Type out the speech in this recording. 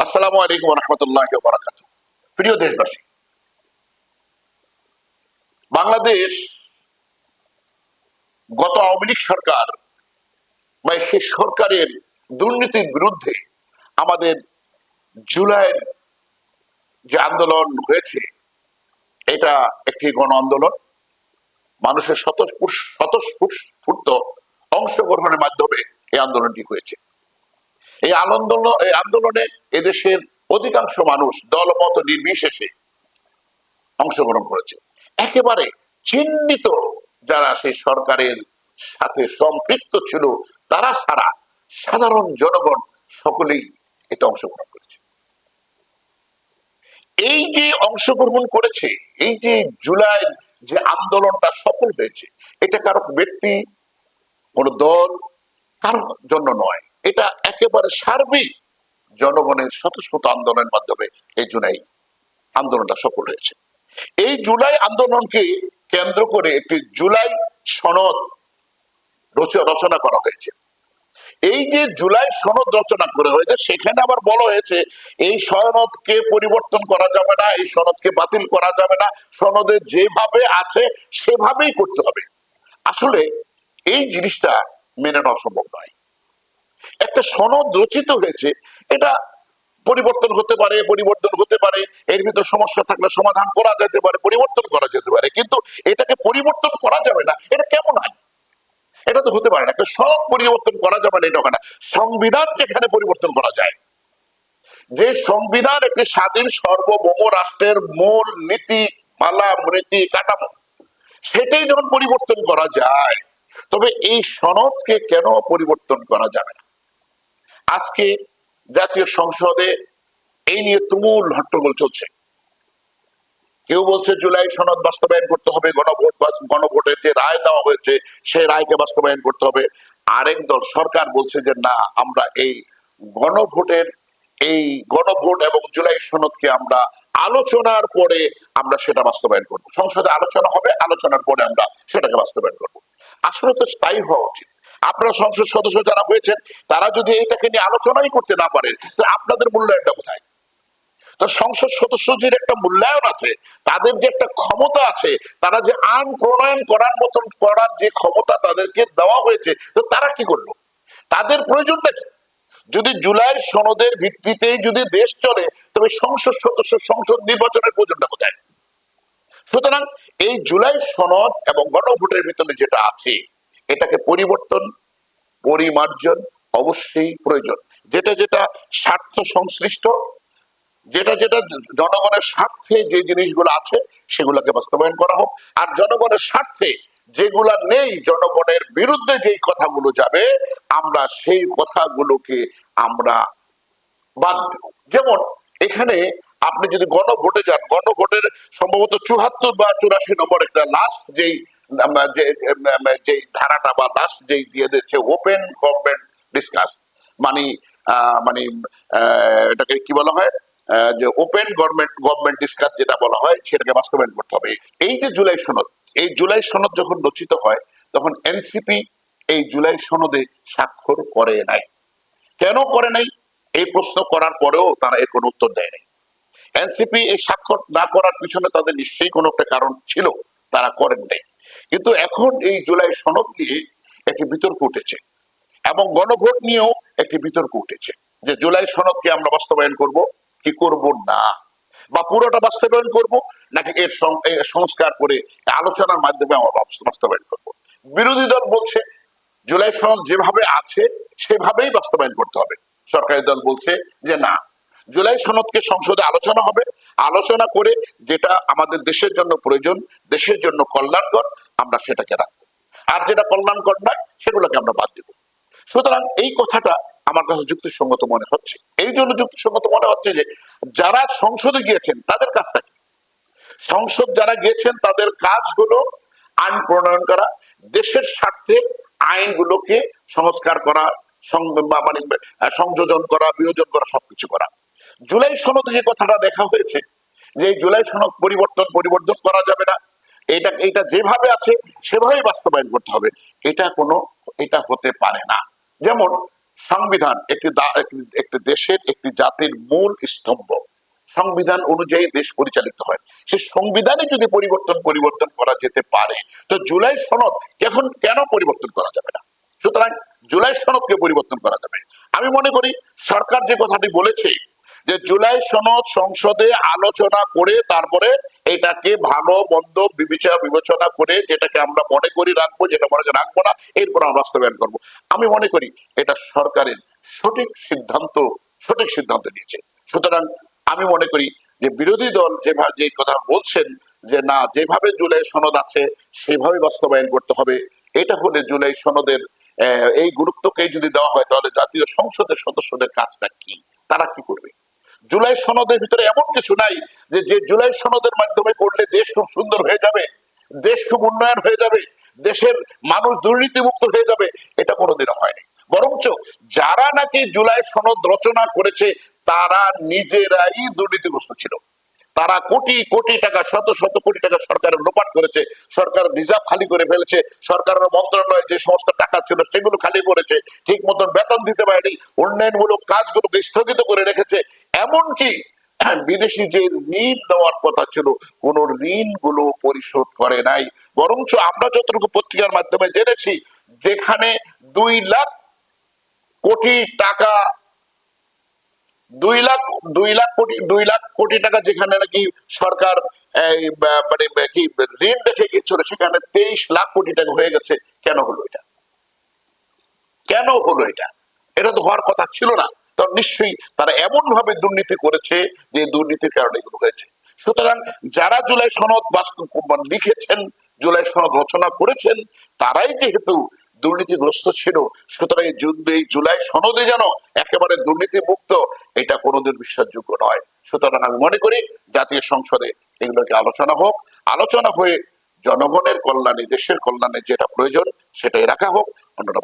আসসালামু আলাইকুম রহমতুল্লাহ বারাকাতু। প্রিয় দেশবাসী, বাংলাদেশ গত আওয়ামী লীগ সরকার বা সে সরকারের দুর্নীতির বিরুদ্ধে আমাদের জুলাইয়ের যে আন্দোলন হয়েছে, এটা একটি গণ আন্দোলন। মানুষের স্বতঃস্ফূর্ত অংশগ্রহণের মাধ্যমে এই আন্দোলনটি হয়েছে। এই আন্দোলনে এদেশের অধিকাংশ মানুষ দলমত নির্বিশেষে অংশগ্রহণ করেছে। একেবারে চিহ্নিত যারা সেই সরকারের সাথে সম্পৃক্ত ছিল তারা ছাড়া সাধারণ জনগণ সকলেই এতে অংশগ্রহণ করেছে। এই যে অংশগ্রহণ করেছে, এই যে জুলাই যে আন্দোলনটা সফল হয়েছে, এটা কারো ব্যক্তি, কোন দল, কারো জন্য নয়। এটা একেবারে সার্বিক জনগণের স্বতঃস্ফূর্ত আন্দোলনের মাধ্যমে এই জুলাই আন্দোলনটা সফল হয়েছে। এই জুলাই আন্দোলনকে কেন্দ্র করে একটি জুলাই সনদ রচনা করা হয়েছে। এই যে জুলাই সনদ রচনা করা হয়েছে, সেখানে আবার বলা হয়েছে এই সনদকে পরিবর্তন করা যাবে না, এই সনদকে বাতিল করা যাবে না, সনদে যেভাবে আছে সেভাবেই করতে হবে। আসলে এই জিনিসটা মেনে নেওয়া সম্ভব নয়। একটা সনদ রচিত হয়েছে, এটা পরিবর্তন হতে পারে, এর ভিতর সমস্যা থাকলে সমাধান করা যেতে পারে, পরিবর্তন করা যেতে পারে, কিন্তু এটাকে পরিবর্তন করা যাবে না, এটা কেমন হয়? এটা তো হতে পারে না। একটা সনদ পরিবর্তন করা যাবে না, এটা হয় না। সংবিধান যেখানে পরিবর্তন করা যায়, যে সংবিধান একটি স্বাধীন সার্বভৌম রাষ্ট্রের মূল নীতি মালা নীতি কাঠামো, সেটাই যখন পরিবর্তন করা যায়, তবে এই সনদকে কেন পরিবর্তন করা যাবে না? আজকে জাতীয় সংসদে এই নিয়ে তুমুল হট্টগোল চলছে। কেউ বলছে জুলাই সনদ বাস্তবায়ন করতে হবে, গণভোটের যে রায় দেওয়া হয়েছে সেই রায়কে বাস্তবায়ন করতে হবে। আরেক দল সরকার বলছে যে না, আমরা এই গণভোট এবং জুলাই সনদকে আমরা আলোচনার পরে আমরা সেটা বাস্তবায়ন করব। সংসদে আলোচনা হবে, আলোচনার পরে আমরা সেটাকে বাস্তবায়ন করব। আসলে তো স্থায়ী হওয়া উচিত। আপনারা সংসদ সদস্য যারা হয়েছেন, তারা যদি এটাকে নিয়ে আলোচনাই করতে না পারেন, তো আপনাদের মূল্যায়নটা কোথায়? তো সংসদ সদস্যদের একটা মূল্যায়ন আছে, তাদের যে একটা ক্ষমতা আছে, তারা যে আইন প্রণয়ন করার মতন করার যে ক্ষমতা তাদেরকে দেওয়া হয়েছে, তো তারা কি করলো? তাদের প্রয়োজনটা কি? যদি জুলাই সনদের ভিত্তিতেই যদি দেশ চলে, তবে সংসদ নির্বাচনের প্রয়োজনটা কোথায়? সুতরাং এই জুলাই সনদ এবং গণভোটের ভিতরে যেটা আছে, এটাকে পরিমার্জন অবশ্যই প্রয়োজন। যেটা যেটা স্বার্থ সংশ্লিষ্ট, যেটা যেটা জনগণের স্বার্থে যে জিনিসগুলো আছে, সেগুলোকে বাস্তবায়ন করা হোক। আর জনগণের স্বার্থে যেগুলা নেই, জনগণের বিরুদ্ধে যেই কথাগুলো যাবে, আমরা সেই কথাগুলোকে আমরা বাদ দেব। যেমন এখানে আপনি যদি গণভোটে যান, গণভোটের সম্ভবত ৭৪ বা ৮৪ নম্বর একটা লাস্ট যেই ধারাটা বা লাস্ট যেই দিয়ে দিচ্ছে, ওপেন গভর্নমেন্ট ডিসকাস, মানে মানে এটাকে কি বলা হয়, যে ওপেন গভর্নমেন্ট ডিসকাস যেটা বলা হয়, সেটাকে বাস্তবায়ন করতে হবে। এই যে জুলাই সনদ, এই জুলাই সনদ যখন রচিত হয়, তখন এনসিপি এই জুলাই সনদে স্বাক্ষর করে নাই। কেন করে নাই এই প্রশ্ন করার পরেও তারা এর কোনো উত্তর দেয় নাই। এনসিপি এই স্বাক্ষর না করার পিছনে তাদের নিশ্চয়ই কোনো একটা কারণ ছিল, তারা করেন নাই। কিন্তু এখন এই জুলাই সনদ নিয়ে একটি বিতর্ক উঠেছে, এবং গণভোট নিয়েও একটি বিতর্ক উঠেছে, যে জুলাই সনদকে আমরা বাস্তবায়ন করব কি করব না, বা পুরোটা বাস্তবায়ন করব নাকি এর সংস্কার করে আলোচনার মাধ্যমে আমরা বাস্তবায়ন করব। বিরোধী দল বলছে জুলাই সনদ যেভাবে আছে সেভাবেই বাস্তবায়ন করতে হবে। সরকারি দল বলছে যে না, জুলাই সনদকে সংসদে আলোচনা হবে, আলোচনা করে যেটা আমাদের দেশের জন্য প্রয়োজন, দেশের জন্য কল্যাণকর, আমরা সেটাকে রাখবো, আর যেটা কল্যাণকর নয় সেগুলোকে আমরা বাদ দেব। সুতরাং এই কথাটা আমার কাছে যুক্তিসঙ্গত মনে হচ্ছে। এই জন্য যুক্তিসঙ্গত মনে হচ্ছে যে যারা সংসদে গিয়েছেন তাদের কাজটা কি? সংসদ যারা গিয়েছেন তাদের কাজ হলো আইন প্রণয়ন করা, দেশের স্বার্থে আইনগুলোকে সংস্কার করা, মানে সংযোজন করা, বিয়োজন করা, সবকিছু করা। জুলাই সনদে যে কথাটা দেখা হয়েছে, যে জুলাই সনদ পরিবর্তন করা যাবে না, এটা যেভাবে আছে সেভাবেই বাস্তবায়ন করতে হবে, এটা হতে পারে না। যেমন সংবিধান একটি দেশের একটি জাতির মূল স্তম্ভ। সংবিধান অনুযায়ী দেশ পরিচালিত হয়। সে সংবিধানে যদি পরিবর্তন করা যেতে পারে, তো জুলাই সনদ এখন কেন পরিবর্তন করা যাবে না? সুতরাং জুলাই সনদকে পরিবর্তন করা যাবে। আমি মনে করি সরকার যে কথাটি বলেছে যে জুলাই সনদ সংসদে আলোচনা করে তারপরে এটাকে ভালো মন্দ বিবেচনা করে যেটাকে আমরা মনে করি রাখবো, যেটা মনে করি রাখবো না, এরপর আমরা বাস্তবায়ন করবো। আমি মনে করি এটা সরকারের সঠিক সিদ্ধান্ত নিয়েছে। সুতরাং আমি মনে করি যে বিরোধী দল যে কথা বলছেন যে না, যেভাবে জুলাই সনদ আছে সেভাবে বাস্তবায়ন করতে হবে, এটা হলে জুলাই সনদের এই গুরুত্বকে যদি দেওয়া হয়, তাহলে জাতীয় সংসদের সদস্যদের কাজটা কি, তারা কি করবে? জুলাই সনদের ভিতরে এমন কিছু নাই যে জুলাই সনদের মাধ্যমে করলে দেশ খুব সুন্দর হয়ে যাবে, দেশ খুব উন্নয়ন হয়ে যাবে, দেশের মানুষ দুর্নীতিমুক্ত হয়ে যাবে, এটা কোনোদিনও হয়নি। বরঞ্চ যারা নাকি জুলাই সনদ রচনা করেছে তারা নিজেরাই দুর্নীতিগ্রস্ত ছিল। তারা কোটি কোটি টাকা, শত শত কোটি টাকা সরকারের লোপাট করেছে, সরকার রিজার্ভ খালি করে ফেলেছে, সরকারের মন্ত্রণালয়ে যে সমস্ত টাকা ছিল সেগুলো খালি করেছে, ঠিক মতন বেতন দিতে পারেনি, উন্নয়নমূলক কাজগুলোকে স্থগিত করে রেখেছে। এমনকি বিদেশি যে ঋণ দেওয়ার কথা ছিল কোন ঋণ গুলো পরিশোধ করে নাই। বরঞ্চ আমরা যতটুকু পত্রিকার মাধ্যমে জেনেছি, যেখানে 2 লাখ কোটি টাকা 2 লাখ কোটি টাকা যেখানে নাকি সরকার মানে কি ঋণ রেখে গিয়েছিল, সেখানে 23 লাখ কোটি টাকা হয়ে গেছে। কেন হলো এটা? কেন হলো এটা? এটা তো হওয়ার কথা ছিল না। তো নিশ্চয়ই তারা এমন ভাবে দুর্নীতি করেছে যে দুর্নীতির কারণে এগুলো হয়েছে। সুতরাং যারা জুলাই সনদ লিখেছেন, জুলাই সনদ রচনা করেছেন, তারাই যেহেতু দুর্নীতিগ্রস্ত ছিল, সুতরাং এই জুলাই সনদে যেন একেবারে দুর্নীতি মুক্ত, এটা কোনোদিন বিশ্বাসযোগ্য নয়। সুতরাং আমি মনে করি জাতীয় সংসদে এগুলোকে আলোচনা হোক, আলোচনা হয়ে জনগণের কল্যাণে, দেশের কল্যাণে যেটা প্রয়োজন সেটাই রাখা হোক, অন্যটা